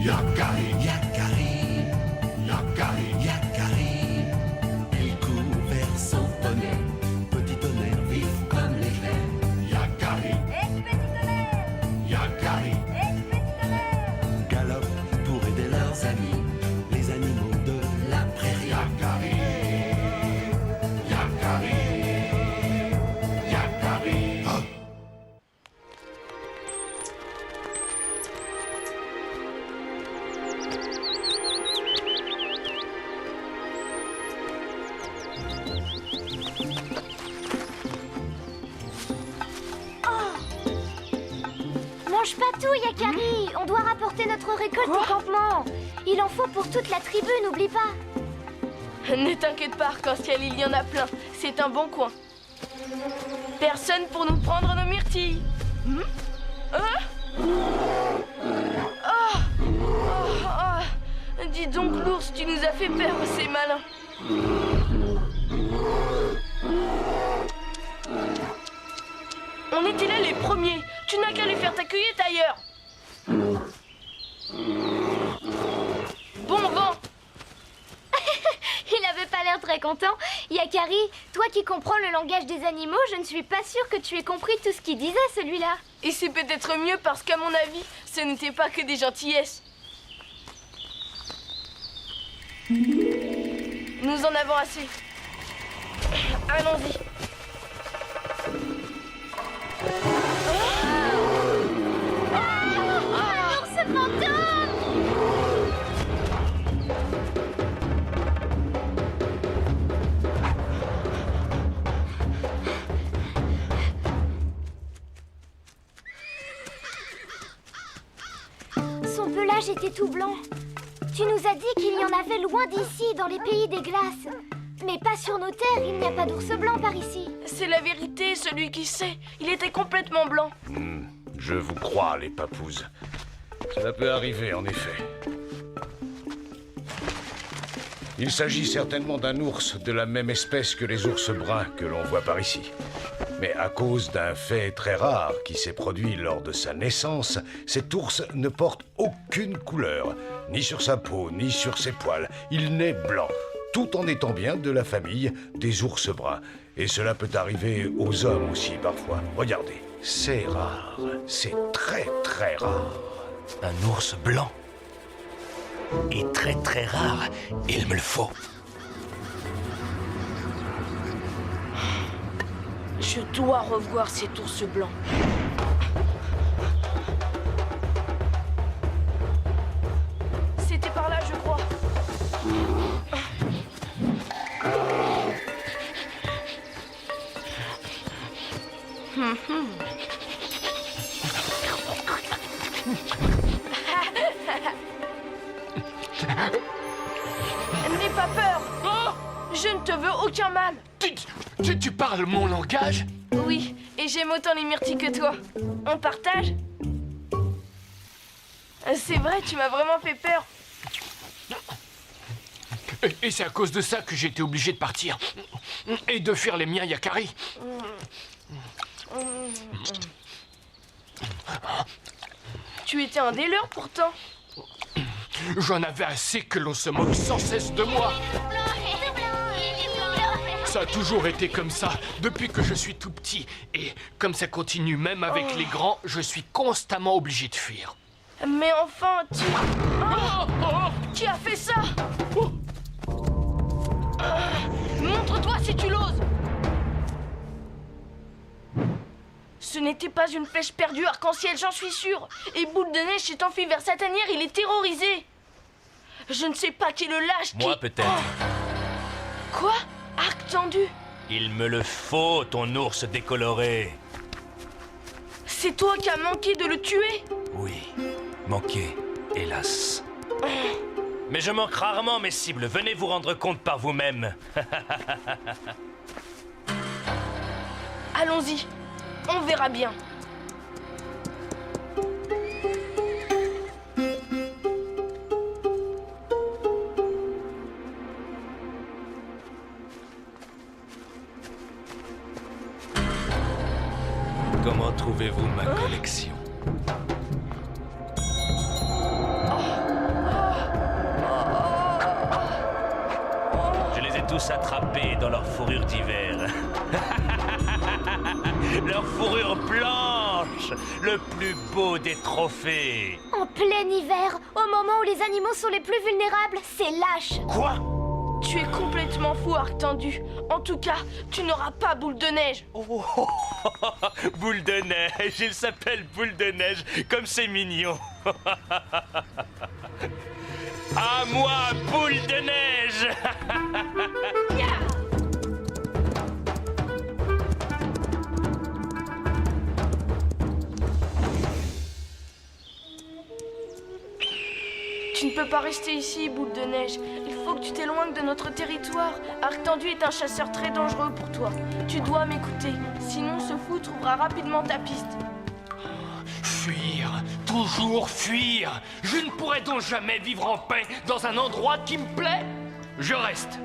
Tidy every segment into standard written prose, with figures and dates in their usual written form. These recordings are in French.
Yakari, Yakari, Yakari, Yakari. Il court vers son poney, petit tonnerre vif comme l'éclair. Yakari, Petit tonnerre, Yakari, petit tonnerre. galope pour aider leurs amis, les animaux de la prairie. Yakari, Yakari, Yakari. Ah. Mange pas tout, Yakari. On doit rapporter notre récolte au campement. Il en faut pour toute la tribu, n'oublie pas. Ne t'inquiète pas, Arc-en-Ciel, il y en a plein. C'est un bon coin. Personne pour nous prendre nos myrtilles. Dis donc, l'ours, tu nous as fait peur, c'est malin. On était là les premiers. Tu n'as qu'à les faire ta cueillette ailleurs. Bon vent. Il avait pas l'air très content. Yakari, toi qui comprends le langage des animaux, je ne suis pas sûre que tu aies compris tout ce qu'il disait, celui-là. Et c'est peut-être mieux parce qu'à mon avis, ce n'était pas que des gentillesses. Nous en avons assez. Allons-y. Un ours fantôme! Son pelage était tout blanc. Tu nous as dit qu'il y en avait loin d'ici, dans les pays des glaces. Mais pas sur nos terres, il n'y a pas d'ours blanc par ici. C'est la vérité, celui qui sait. Il était complètement blanc. Je vous crois, les papouses. Cela peut arriver, en effet. Il s'agit certainement d'un ours de la même espèce que les ours bruns que l'on voit par ici. Mais à cause d'un fait très rare qui s'est produit lors de sa naissance, cet ours ne porte aucune couleur, ni sur sa peau, ni sur ses poils. Il naît blanc, tout en étant bien de la famille des ours bruns. Et cela peut arriver aux hommes aussi parfois. Regardez, c'est rare, c'est très très rare. Un ours blanc. Et très très rare. Il me le faut. Je dois revoir cet ours blanc. C'était par là, je crois. N'aie pas peur. Je ne te veux aucun mal. Tu parles mon langage? Oui, et j'aime autant les myrtilles que toi. On partage? C'est vrai, tu m'as vraiment fait peur. Et c'est à cause de ça que j'ai été obligé de partir. Et de fuir les miens, Yakari. Tu étais un des leurs pourtant. J'en avais assez que l'on se moque sans cesse de moi. Ça a toujours été comme ça, depuis que je suis tout petit. Et comme ça continue même avec les grands, je suis constamment obligé de fuir. Mais enfin, tu... Qui a fait ça? Montre-toi si tu l'oses. Ce n'était pas une flèche perdue Arc-en-Ciel, j'en suis sûr. Et Boule de Neige s'est enfui vers sa tanière, il est terrorisé. Je ne sais pas qui est le lâche qui... Moi, peut-être. Quoi? Arc tendu? Il me le faut, ton ours décoloré. C'est toi qui as manqué de le tuer? Oui, manqué, hélas. Mais je manque rarement mes cibles. Venez vous rendre compte par vous-même. Allons-y, on verra bien. Comment trouvez-vous ma collection? tous attrapés dans leur fourrure d'hiver. Leur fourrure blanche, le plus beau des trophées. En plein hiver, au moment où les animaux sont les plus vulnérables, c'est lâche. Quoi? Tu es complètement fou, Arc Tendu. En tout cas, tu n'auras pas Boule de Neige. Oh, Boule de Neige, il s'appelle Boule de Neige, comme c'est mignon. À moi, Boule de Neige. Tu ne peux pas rester ici, Boule de Neige. Il faut que tu t'éloignes de notre territoire. Arc Tendu est un chasseur très dangereux pour toi. Tu dois m'écouter, sinon ce fou trouvera rapidement ta piste. Fuir, toujours fuir. Je ne pourrais donc jamais vivre en paix dans un endroit qui me plaît. Je reste.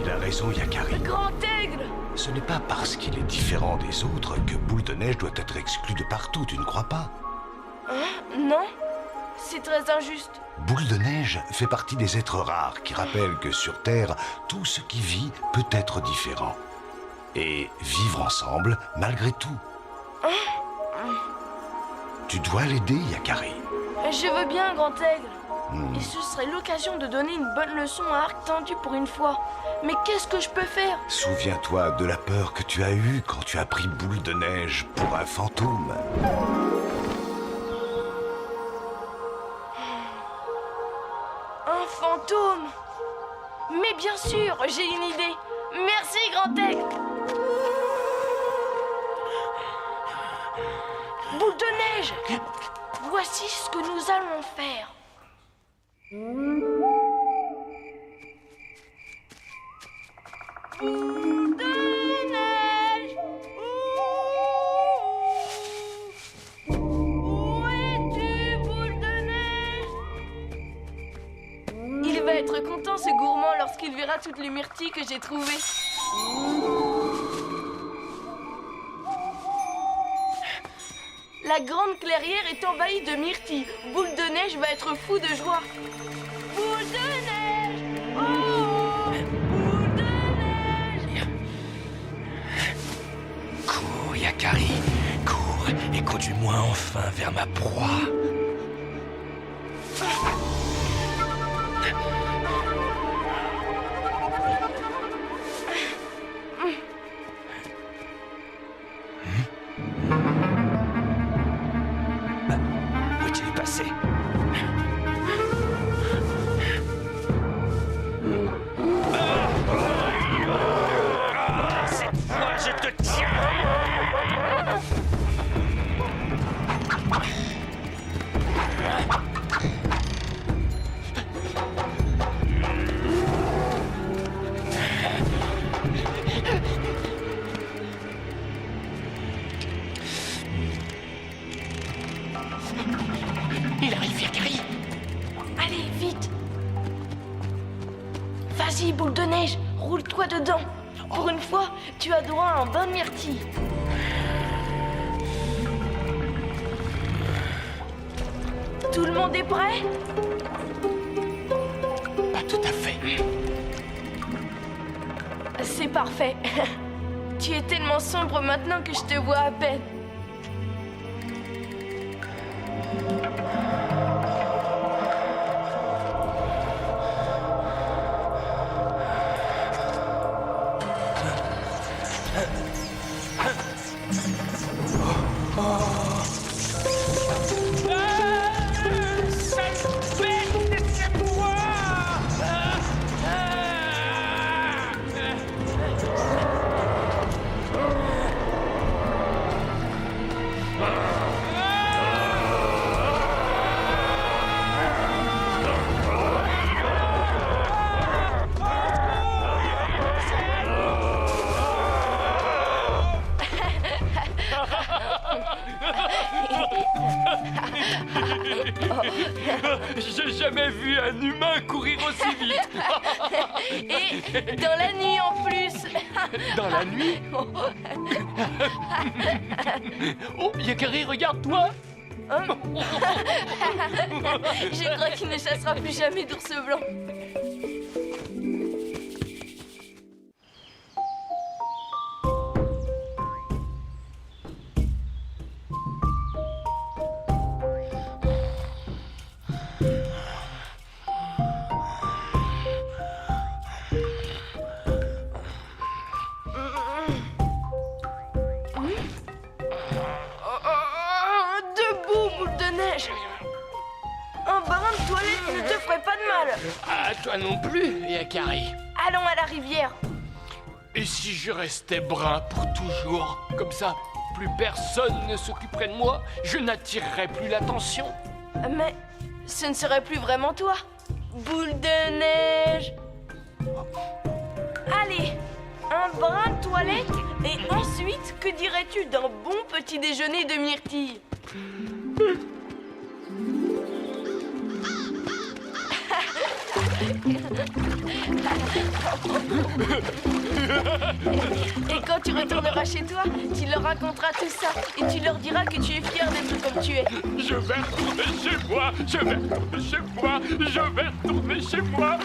Il a raison, Yakari. Grand Aigle! Ce n'est pas parce qu'il est différent des autres que Boule de Neige doit être exclu de partout, tu ne crois pas? Non, c'est très injuste. Boule de Neige fait partie des êtres rares qui rappellent que sur Terre, tout ce qui vit peut être différent. Et vivre ensemble malgré tout. Tu dois l'aider, Yakari. Je veux bien, Grand Aigle. Et ce serait l'occasion de donner une bonne leçon à Arc Tendu pour une fois. Mais qu'est-ce que je peux faire? Souviens-toi de la peur que tu as eue quand tu as pris Boule de Neige pour un fantôme. Un fantôme? Mais bien sûr, j'ai une idée. Merci, Grand Aigle. Boule de Neige, voici ce que nous allons faire. Boule de neige, où es-tu, Boule de neige? Il va être content, ce gourmand, lorsqu'il verra toutes les myrtilles que j'ai trouvées. La grande clairière est envahie de myrtilles. Boule de Neige va être fou de joie. Boule de neige! Oh! Boule de neige! Cours, Yakari, cours et conduis-moi enfin vers ma proie. Où est-il passé? Cette fois, je te tiens! Il arrive, Yakari. Allez, vite! Vas-y, Boule de Neige, roule-toi dedans. Pour une fois, tu as droit à un bain de myrtille. Tout le monde est prêt? Pas tout à fait. C'est parfait. Tu es tellement sombre maintenant que je te vois à peine. J'ai jamais vu un humain courir aussi vite. Et dans la nuit en plus. Dans la nuit. Oh, Yakari, regarde-toi. Je crois qu'il ne chassera plus jamais d'ours blanc. Debout, boule de neige. Un bain de toilette ne te ferait pas de mal. Ah, toi non plus, Yakari. Allons à la rivière. Et si je restais brun pour toujours, comme ça, plus personne ne s'occuperait de moi, je n'attirerais plus l'attention. Mais ce ne serait plus vraiment toi. Boule de neige. Allez, un brin de toilette et ensuite, que dirais-tu d'un bon petit déjeuner de myrtille? Et quand tu retourneras chez toi, tu leur raconteras tout ça et tu leur diras que tu es fier d'être comme tu es. Je vais retourner chez moi, je vais retourner chez moi, je vais retourner chez moi.